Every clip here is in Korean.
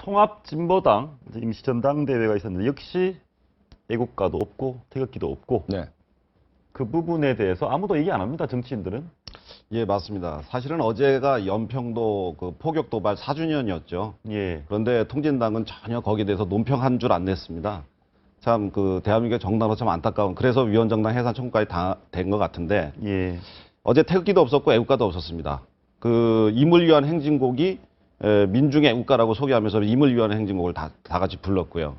통합진보당 임시전당대회가 있었는데 역시 애국가도 없고 태극기도 없고 네. 그 부분에 대해서 아무도 얘기 안 합니다. 정치인들은. 예, 맞습니다. 사실은 어제가 연평도 그 포격 도발 4주년이었죠. 예. 그런데 통진당은 전혀 거기에 대해서 논평 한 줄 안 냈습니다. 참 그 대한민국의 정당으로 참 안타까운, 그래서 위원정당 해산 청구까지 다 된 것 같은데 예. 어제 태극기도 없었고 애국가도 없었습니다. 그 임을 위한 행진곡이 민중의 애국가라고 소개하면서 임을 위한 행진곡을 다 같이 불렀고요.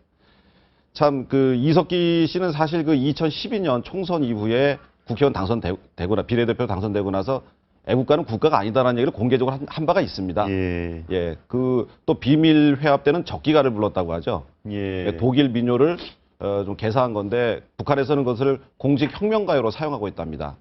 참 그 이석기 씨는 사실 그 2012년 총선 이후에 국회의원 당선되거나 비례대표 당선되고 나서 애국가는 국가가 아니다라는 얘기를 공개적으로 한 바가 있습니다. 예. 예, 그 또 비밀 회합 때는 적기가를 불렀다고 하죠. 예. 독일 민요를 좀 개사한 건데 북한에서는 그것을 공식 혁명가요로 사용하고 있답니다.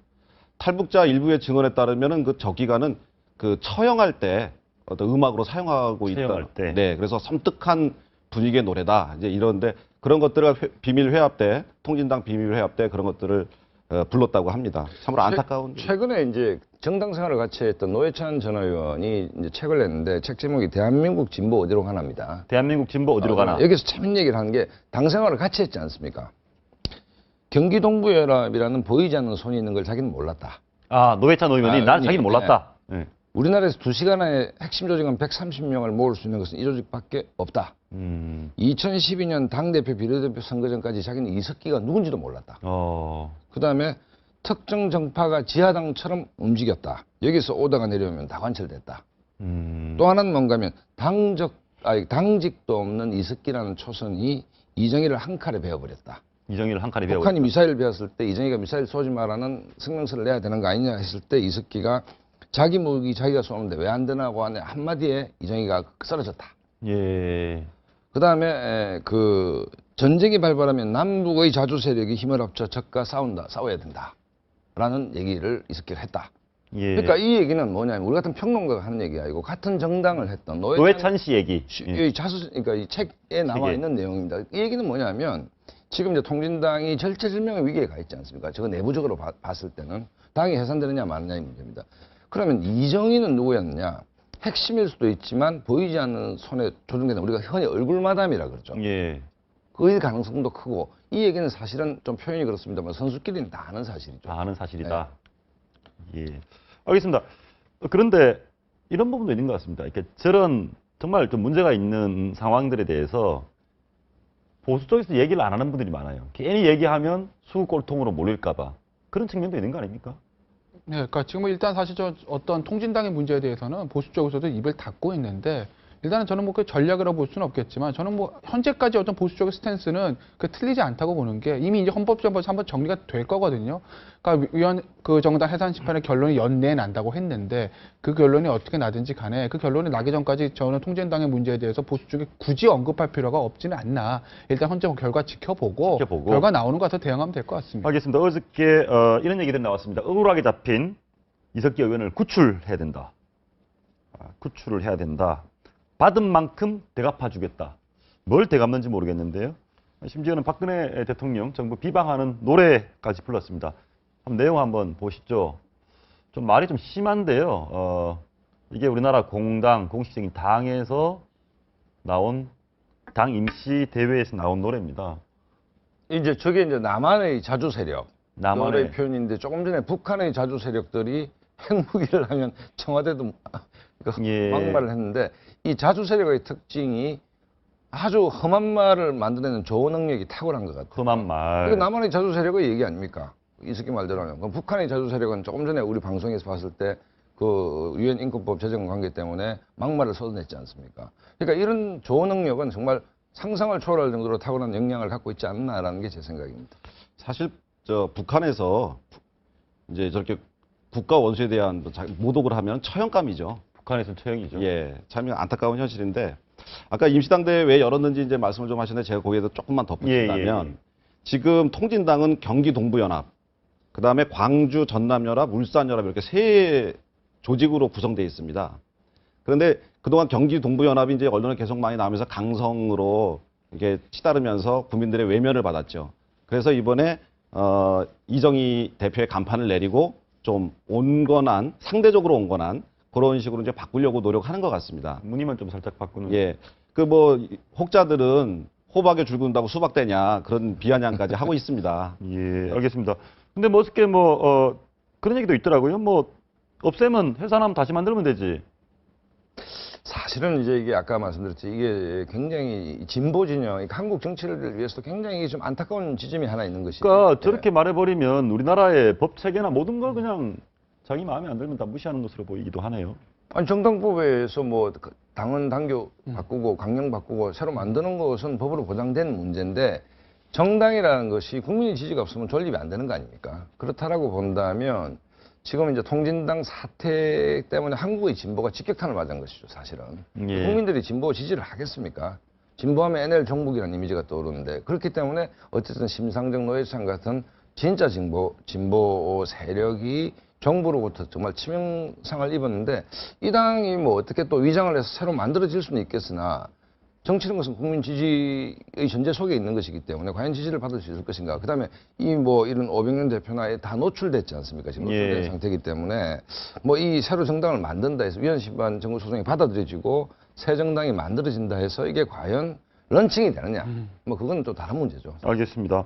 탈북자 일부의 증언에 따르면은 그 적기가는 그 처형할 때 어떤 음악으로 사용하고 있다. 처형할 때. 네, 그래서 섬뜩한 분위기의 노래다. 이제 이런데 그런 것들을 비밀 회합 때, 통진당 비밀 회합 때 그런 것들을 불렀다고 합니다. 참으로 안타까운. 최근에 이제 정당 생활을 같이 했던 노회찬 전 의원이 이제 책을 냈는데 책 제목이 대한민국 진보 어디로 가나입니다. 대한민국 진보 어디로 가나? 여기서 참 얘기를 하는 게 당 생활을 같이 했지 않습니까? 경기 동부연합이라는 보이지 않는 손이 있는 걸 자기는 몰랐다. 아, 노회찬 의원이 난 자기는 몰랐다. 예. 우리나라에서 2시간 안에 핵심 조직은 130명을 모을 수 있는 것은 이 조직밖에 없다. 2012년 당대표 비례대표 선거 전까지 자기는 이석기가 누군지도 몰랐다. 그다음에 특정 정파가 지하당처럼 움직였다. 여기서 오다가 내려오면 다 관철됐다. 또 하나는 뭔가 하면 당직도 없는 이석기라는 초선이 이정희를 한 칼에 베어버렸다. 이정희를 한 칼에 베어. 북한이 미사일을 배웠을 때 이정희가 미사일 쏘지 마라는 성명서를 내야 되는 거 아니냐 했을 때 이석기가 자기 무기 자기가 쏘는데 왜 안 되나고 하는 한마디에 이정희가 쓰러졌다. 예. 그다음에 그 전쟁이 발발하면 남북의 자주 세력이 힘을 합쳐 적과 싸워야 된다라는 얘기를 이석기가 했다. 예. 그러니까 이 얘기는 뭐냐면 우리 같은 평론가가 하는 얘기 아니고 같은 정당을 했던 노회찬 씨 얘기. 이 그러니까 이 책에 나와 있는 내용입니다. 이 얘기는 뭐냐면 지금 이제 통진당이 절체절명의 위기에 가 있지 않습니까? 저거 내부적으로 봤을 때는 당이 해산되느냐 마느냐의 문제입니다. 그러면 이정희는 누구였느냐? 핵심일 수도 있지만 보이지 않는 손에 조종되는 우리가 흔히 얼굴마담이라 그러죠. 예. 그 가능성도 크고 이 얘기는 사실은 좀 표현이 그렇습니다만 선수끼리는 다 아는 사실이죠. 다 아는 사실이다. 예. 알겠습니다. 그런데 이런 부분도 있는 것 같습니다. 이렇게 저런 정말 좀 문제가 있는 상황들에 대해서 보수 쪽에서 얘기를 안 하는 분들이 많아요. 괜히 얘기하면 수골통으로 몰릴까 봐. 그런 측면도 있는 거 아닙니까? 네, 그러니까 지금 일단 사실 어떤 통진당의 문제에 대해서는 보수 쪽에서도 입을 닫고 있는데 일단은 저는 뭐 그 전략이라고 볼 수는 없겠지만 저는 뭐 현재까지 어떤 보수 쪽의 스탠스는 그 틀리지 않다고 보는 게 이미 이제 헌법재판소에서 한번 정리가 될 거거든요. 그러니까 그 정당 해산 심판의 결론이 연내에 난다고 했는데 그 결론이 어떻게 나든지 간에 그 결론이 나기 전까지 저는 통진당의 문제에 대해서 보수 쪽이 굳이 언급할 필요가 없지는 않나. 일단 현재 결과 지켜보고 결과 나오는 거 같아서 대응하면 될 것 같습니다. 알겠습니다. 어저께 이런 얘기들이 나왔습니다. 억울하게 잡힌 이석기 의원을 구출해야 된다. 구출을 해야 된다. 받은 만큼 대갚아주겠다. 뭘 대갚는지 모르겠는데요. 심지어는 박근혜 대통령 정부 비방하는 노래까지 불렀습니다. 내용 한번 보시죠. 좀 말이 좀 심한데요. 이게 우리나라 공당, 공식적인 당에서 나온 당 임시 대회에서 나온 노래입니다. 이제 저게 이제 남한의 자주 세력. 남한의 표현인데 조금 전에 북한의 자주 세력들이 핵무기를 하면 청와대도 막말을 했는데 이 자주 세력의 특징이 아주 험한 말을 만들어내는 조어 능력이 탁월한 것 같아요. 험한 말. 그러니까 남한의 자주 세력의 얘기 아닙니까? 이석기 말대로는. 그럼 북한의 자주 세력은 조금 전에 우리 방송에서 봤을 때 그 유엔 인권법 제정 관계 때문에 막말을 쏟아냈지 않습니까? 그러니까 이런 조어 능력은 정말 상상을 초월할 정도로 탁월한 역량을 갖고 있지 않나라는 게 제 생각입니다. 사실 북한에서 이제 저렇게 국가 원수에 대한 모독을 하면 처형감이죠. 북한에서는 처형이죠. 예, 참 안타까운 현실인데 아까 임시당대회 왜 열었는지 이제 말씀을 좀 하셨는데 제가 거기에서 조금만 덧붙인다면 지금 통진당은 경기 동부연합, 그다음에 광주 전남연합, 울산연합 이렇게 세 조직으로 구성되어 있습니다. 그런데 그동안 경기 동부연합이 이제 언론에 계속 많이 나오면서 강성으로 이렇게 치달으면서 국민들의 외면을 받았죠. 그래서 이번에 이정희 대표의 간판을 내리고 좀 상대적으로 온건한 그런 식으로 이제 바꾸려고 노력하는 것 같습니다. 무늬만 좀 살짝 바꾸는. 예. 그 뭐 혹자들은 호박에 줄 긋는다고 수박 되냐 그런 비아냥까지 하고 있습니다. 예, 알겠습니다. 근데 뭐 어떻게 그런 얘기도 있더라고요. 뭐 없애면 회사나면 다시 만들면 되지. 사실은 이제 이게 아까 말씀드렸지 이게 굉장히 진보 진영, 그러니까 한국 정치를 위해서도 굉장히 좀 안타까운 지점이 하나 있는 것이. 그러니까 저렇게 말해버리면 우리나라의 법 체계나 모든 걸 그냥 자기 마음에 안 들면 다 무시하는 것으로 보이기도 하네요. 아니 정당법에서 뭐 당헌 당규 바꾸고 강령 바꾸고 새로 만드는 것은 법으로 보장된 문제인데 정당이라는 것이 국민의 지지가 없으면 존립이 안 되는 거 아닙니까? 그렇다라고 본다면 지금 이제 통진당 사태 때문에 한국의 진보가 직격탄을 맞은 것이죠, 사실은. 예. 국민들이 진보 지지를 하겠습니까? 진보하면 NL 정북이라는 이미지가 떠오르는데 그렇기 때문에 어쨌든 심상정 노회찬 같은 진짜 진보 세력이 정부로부터 정말 치명상을 입었는데 이 당이 뭐 어떻게 또 위장을 해서 새로 만들어질 수는 있겠으나 정치는 것은 국민 지지의 전제 속에 있는 것이기 때문에 과연 지지를 받을 수 있을 것인가. 그다음에 이 뭐 이런 오병현 대표나 다 노출됐지 않습니까? 지금 노출된 예. 상태이기 때문에 뭐 이 새로 정당을 만든다 해서 위헌심판 정부 소송이 받아들여지고 새 정당이 만들어진다 해서 이게 과연 런칭이 되느냐. 뭐 그건 또 다른 문제죠. 알겠습니다.